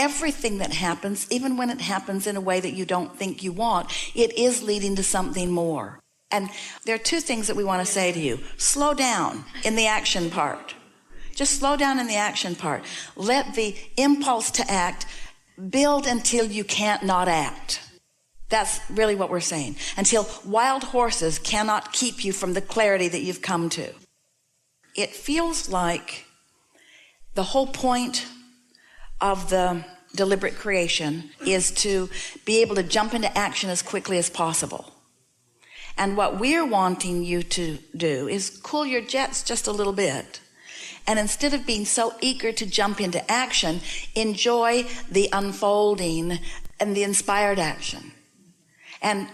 everything that happens, even when it happens in a way that you don't think you want, it is leading to something more. And there are two things that we want to say to you. Slow down in the action part. Just slow down in the action part. Let the impulse to act build until you can't not act. That's really what we're saying. Until wild horses cannot keep you from the clarity that you've come to. It feels like the whole point of the deliberate creation is to be able to jump into action as quickly as possible. And what we're wanting you to do is cool your jets just a little bit. And instead of being so eager to jump into action, enjoy the unfolding and the inspired action. And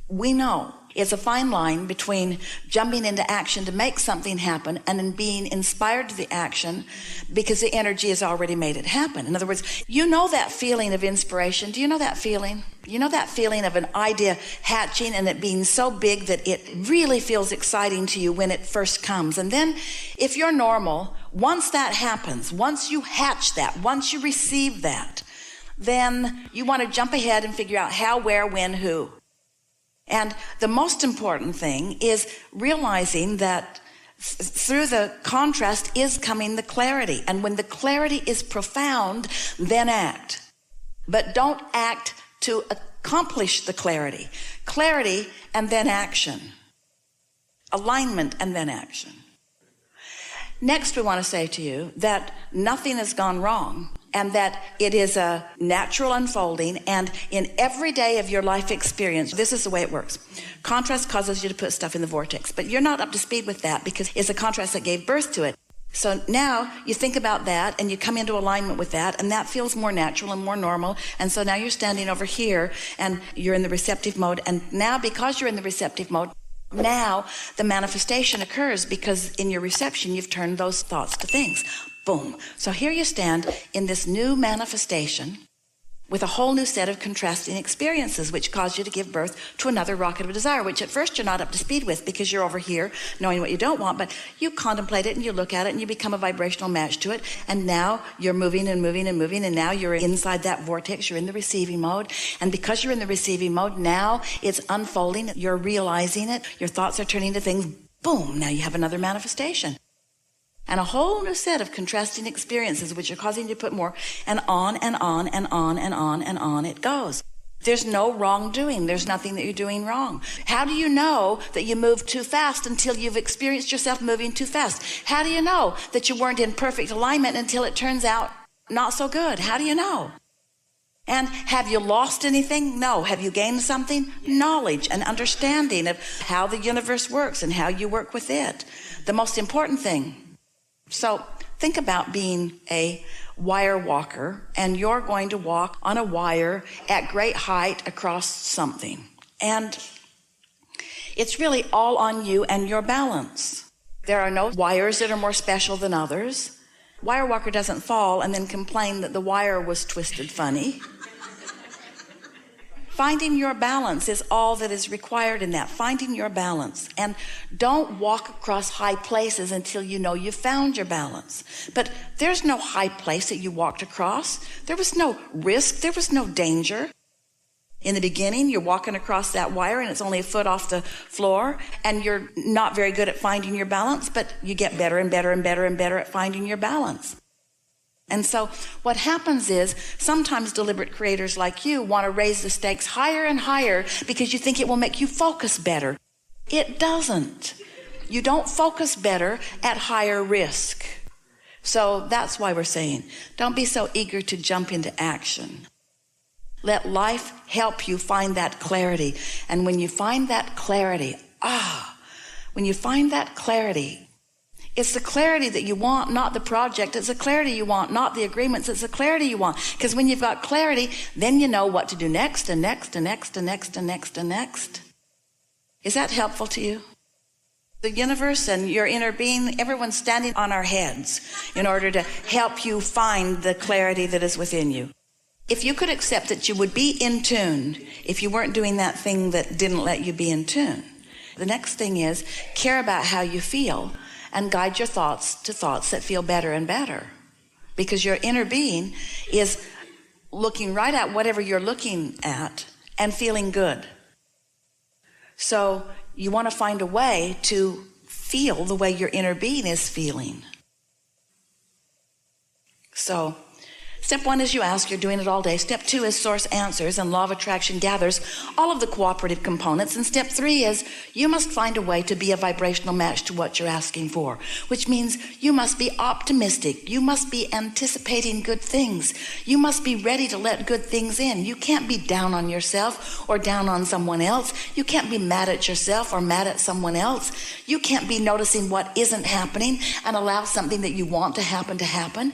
we know it's a fine line between jumping into action to make something happen and then being inspired to the action because the energy has already made it happen. In other words, you know that feeling of inspiration. Do you know that feeling? You know that feeling of an idea hatching and it being so big that it really feels exciting to you when it first comes. And then if you're normal, once that happens, once you hatch that, once you receive that, then you want to jump ahead and figure out how, where, when, who. And the most important thing is realizing that through the contrast is coming the clarity. And when the clarity is profound, then act. But don't act to accomplish the clarity. Clarity and then action. Alignment and then action. Next, we want to say to you that nothing has gone wrong and that it is a natural unfolding, and in every day of your life experience, this is the way it works. Contrast causes you to put stuff in the vortex, but you're not up to speed with that because it's a contrast that gave birth to it. So now you think about that and you come into alignment with that, and that feels more natural and more normal. And so now you're standing over here and you're in the receptive mode. And now because you're in the receptive mode, now the manifestation occurs because in your reception, you've turned those thoughts to things. Boom. So here you stand in this new manifestation with a whole new set of contrasting experiences, which cause you to give birth to another rocket of desire, which at first you're not up to speed with because you're over here knowing what you don't want, but you contemplate it and you look at it and you become a vibrational match to it. And now you're moving and moving and moving, and now you're inside that vortex. You're in the receiving mode. And because you're in the receiving mode, now it's unfolding. You're realizing it. Your thoughts are turning to things. Boom. Now you have another manifestation. And a whole new set of contrasting experiences which are causing you to put more, and on and on and on and on and on it goes. There's no wrongdoing. There's nothing that you're doing wrong. How do you know that you moved too fast until you've experienced yourself moving too fast? How do you know that you weren't in perfect alignment until it turns out not so good? How do you know? And have you lost anything? No. Have you gained something? Knowledge and understanding of how the universe works and how you work with it. The most important thing. So think about being a wire walker, and you're going to walk on a wire at great height across something. And it's really all on you and your balance. There are no wires that are more special than others. Wire walker doesn't fall and then complain that the wire was twisted funny. Finding your balance is all that is required in that. Finding your balance. And don't walk across high places until you know you've found your balance. But there's no high place that you walked across. There was no risk. There was no danger. In the beginning, you're walking across that wire and it's only a foot off the floor, and you're not very good at finding your balance, but you get better and better and better and better at finding your balance. And so what happens is sometimes deliberate creators like you want to raise the stakes higher and higher because you think it will make you focus better. It doesn't. You don't focus better at higher risk. So that's why we're saying, don't be so eager to jump into action. Let life help you find that clarity. And when you find that clarity, it's the clarity that you want, not the project. It's the clarity you want, not the agreements. It's the clarity you want. Because when you've got clarity, then you know what to do next and next and next and next and next and next. Is that helpful to you? The universe and your inner being, everyone's standing on our heads in order to help you find the clarity that is within you. If you could accept that you would be in tune if you weren't doing that thing that didn't let you be in tune, the next thing is care about how you feel and guide your thoughts to thoughts that feel better and better. Because your inner being is looking right at whatever you're looking at and feeling good. So you want to find a way to feel the way your inner being is feeling. So step 1 is you ask, you're doing it all day. Step 2 is source answers, and law of attraction gathers all of the cooperative components. And step 3 is you must find a way to be a vibrational match to what you're asking for, which means you must be optimistic. You must be anticipating good things. You must be ready to let good things in. You can't be down on yourself or down on someone else. You can't be mad at yourself or mad at someone else. You can't be noticing what isn't happening and allow something that you want to happen to happen.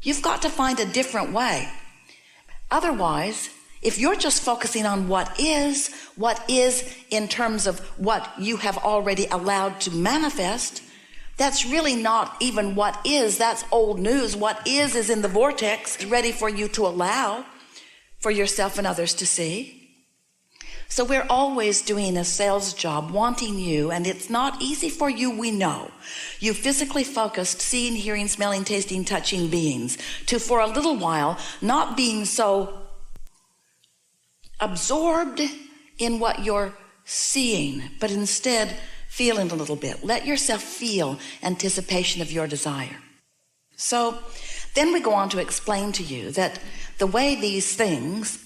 You've got to find a different way. Otherwise, if you're just focusing on what is in terms of what you have already allowed to manifest, that's really not even what is. That's old news. What is in the vortex, ready for you to allow for yourself and others to see. So we're always doing a sales job, wanting you, and it's not easy for you, we know. You physically focused, seeing, hearing, smelling, tasting, touching beings, to for a little while not being so absorbed in what you're seeing, but instead feeling a little bit. Let yourself feel anticipation of your desire. So then we go on to explain to you that the way these things,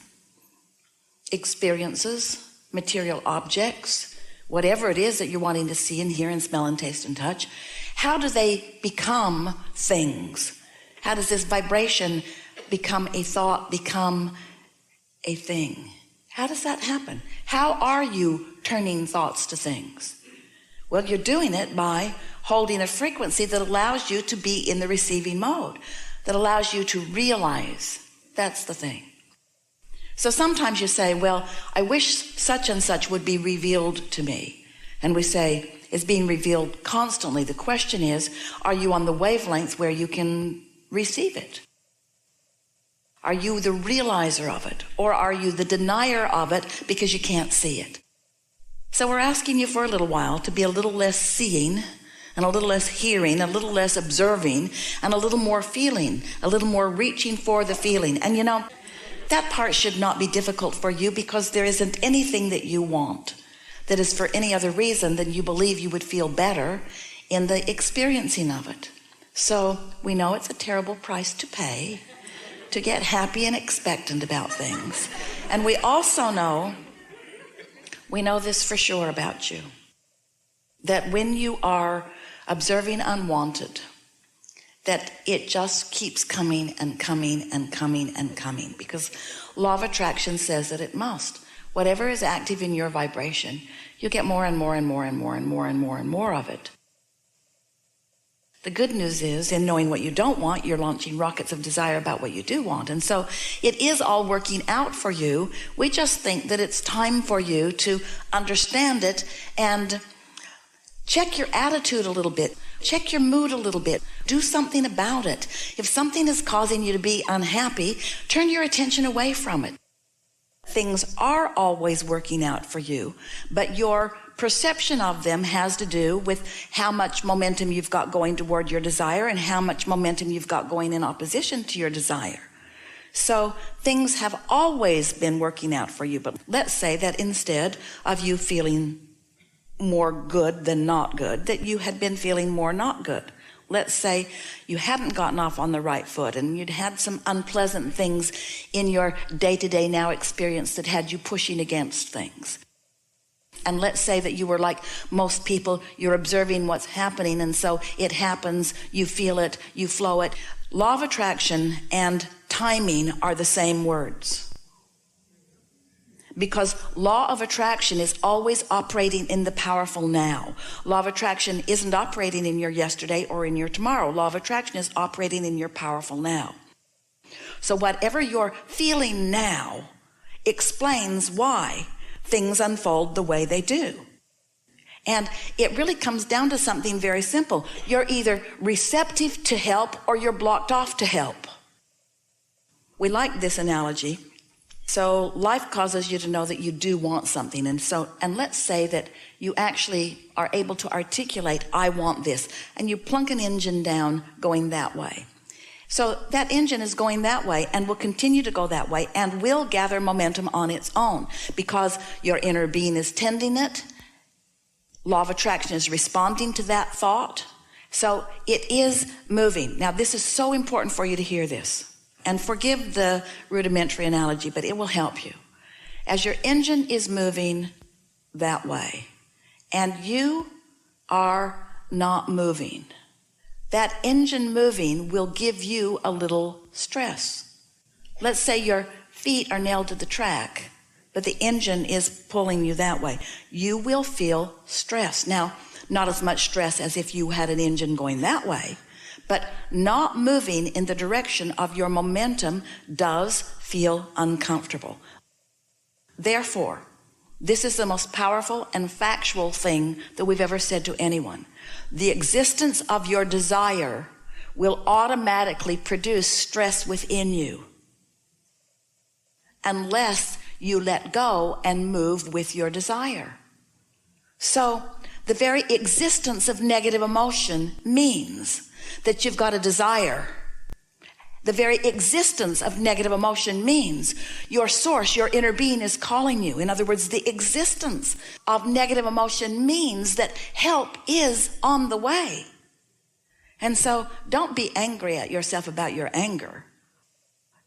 experiences, material objects, whatever it is that you're wanting to see and hear and smell and taste and touch, how do they become things? How does this vibration become a thought, become a thing? How does that happen? How are you turning thoughts to things? Well, you're doing it by holding a frequency that allows you to be in the receiving mode, that allows you to realize. That's the thing. So sometimes you say, well, I wish such and such would be revealed to me. And we say, it's being revealed constantly. The question is, are you on the wavelength where you can receive it? Are you the realizer of it? Or are you the denier of it because you can't see it? So we're asking you for a little while to be a little less seeing and a little less hearing, a little less observing, and a little more feeling, a little more reaching for the feeling. And you know, that part should not be difficult for you, because there isn't anything that you want that is for any other reason than you believe you would feel better in the experiencing of it. So we know it's a terrible price to pay to get happy and expectant about things. And we also know, we know this for sure about you, that when you are observing unwanted, that it just keeps coming and coming and coming and coming, because law of attraction says that it must. Whatever is active in your vibration, you get more and more and more and more and more and more and more of it. The good news is, in knowing what you don't want, you're launching rockets of desire about what you do want. And so it is all working out for you. We just think that it's time for you to understand it and check your attitude a little bit. Check your mood a little bit. Do something about it. If something is causing you to be unhappy, turn your attention away from it. Things are always working out for you, but your perception of them has to do with how much momentum you've got going toward your desire and how much momentum you've got going in opposition to your desire. So things have always been working out for you, but let's say that instead of you feeling more good than not good, that you had been feeling more not good. Let's say you hadn't gotten off on the right foot and you'd had some unpleasant things in your day-to-day now experience that had you pushing against things. And let's say that you were like most people, you're observing what's happening, and so it happens, you feel it, you flow it. Law of attraction and timing are the same words. Because law of attraction is always operating in the powerful now. Law of attraction isn't operating in your yesterday or in your tomorrow. Law of attraction is operating in your powerful now. So whatever you're feeling now explains why things unfold the way they do. And it really comes down to something very simple. You're either receptive to help or you're blocked off to help. We like this analogy. So life causes you to know that you do want something. And let's say that you actually are able to articulate, I want this. And you plunk an engine down going that way. So that engine is going that way and will continue to go that way and will gather momentum on its own because your inner being is tending it. Law of attraction is responding to that thought. So it is moving. Now, this is so important for you to hear this. And forgive the rudimentary analogy, but it will help you. As your engine is moving that way, and you are not moving, that engine moving will give you a little stress. Let's say your feet are nailed to the track, but the engine is pulling you that way. You will feel stress. Now, not as much stress as if you had an engine going that way, but not moving in the direction of your momentum does feel uncomfortable. Therefore, this is the most powerful and factual thing that we've ever said to anyone. The existence of your desire will automatically produce stress within you unless you let go and move with your desire. So the very existence of negative emotion means that you've got a desire. The very existence of negative emotion means your source, your inner being is calling you. In other words, the existence of negative emotion means that help is on the way. And so don't be angry at yourself about your anger.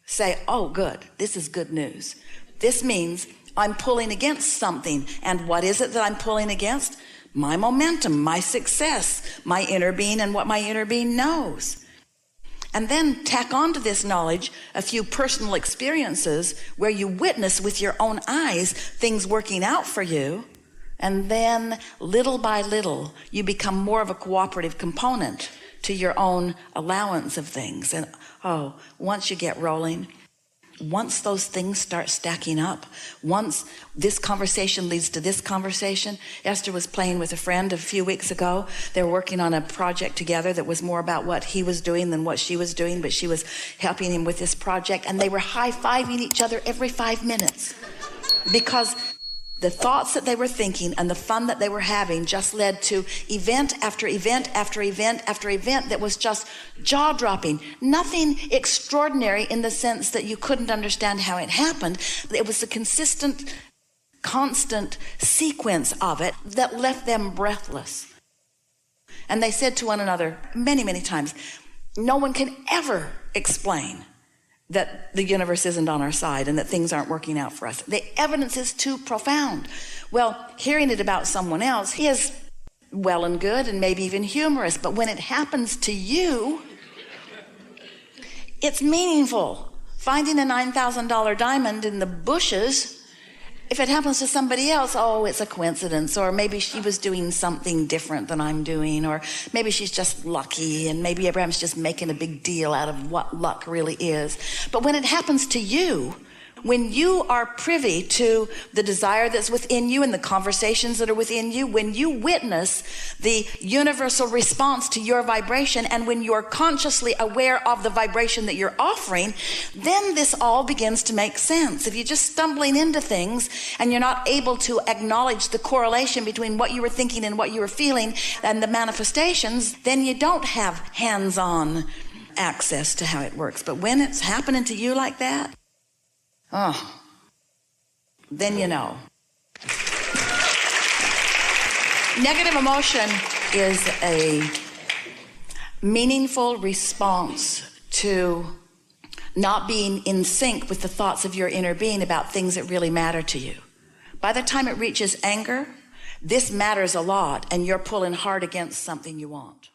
Say, oh, good, this is good news. This means I'm pulling against something. And what is it that I'm pulling against? My momentum, my success, my inner being and what my inner being knows. And then tack onto this knowledge a few personal experiences where you witness with your own eyes things working out for you. And then little by little, you become more of a cooperative component to your own allowance of things. And once you get rolling, once those things start stacking up, once this conversation leads to this conversation. Esther was playing with a friend a few weeks ago. They were working on a project together that was more about what he was doing than what she was doing, but she was helping him with this project, and they were high-fiving each other every 5 minutes because the thoughts that they were thinking and the fun that they were having just led to event after event after event after event that was just jaw-dropping. Nothing extraordinary in the sense that you couldn't understand how it happened. It was a consistent, constant sequence of it that left them breathless. And they said to one another many, many times, no one can ever explain that the universe isn't on our side and that things aren't working out for us. The evidence is too profound. Well, hearing it about someone else is well and good and maybe even humorous, but when it happens to you, it's meaningful. Finding a $9,000 diamond in the bushes, if it happens to somebody else, it's a coincidence, or maybe she was doing something different than I'm doing, or maybe she's just lucky, and maybe Abraham's just making a big deal out of what luck really is. But when it happens to you, when you are privy to the desire that's within you and the conversations that are within you, when you witness the universal response to your vibration, and when you're consciously aware of the vibration that you're offering, then this all begins to make sense. If you're just stumbling into things and you're not able to acknowledge the correlation between what you were thinking and what you were feeling and the manifestations, then you don't have hands-on access to how it works. But when it's happening to you like that, then you know. Negative emotion is a meaningful response to not being in sync with the thoughts of your inner being about things that really matter to you. By the time it reaches anger, this matters a lot, and you're pulling hard against something you want.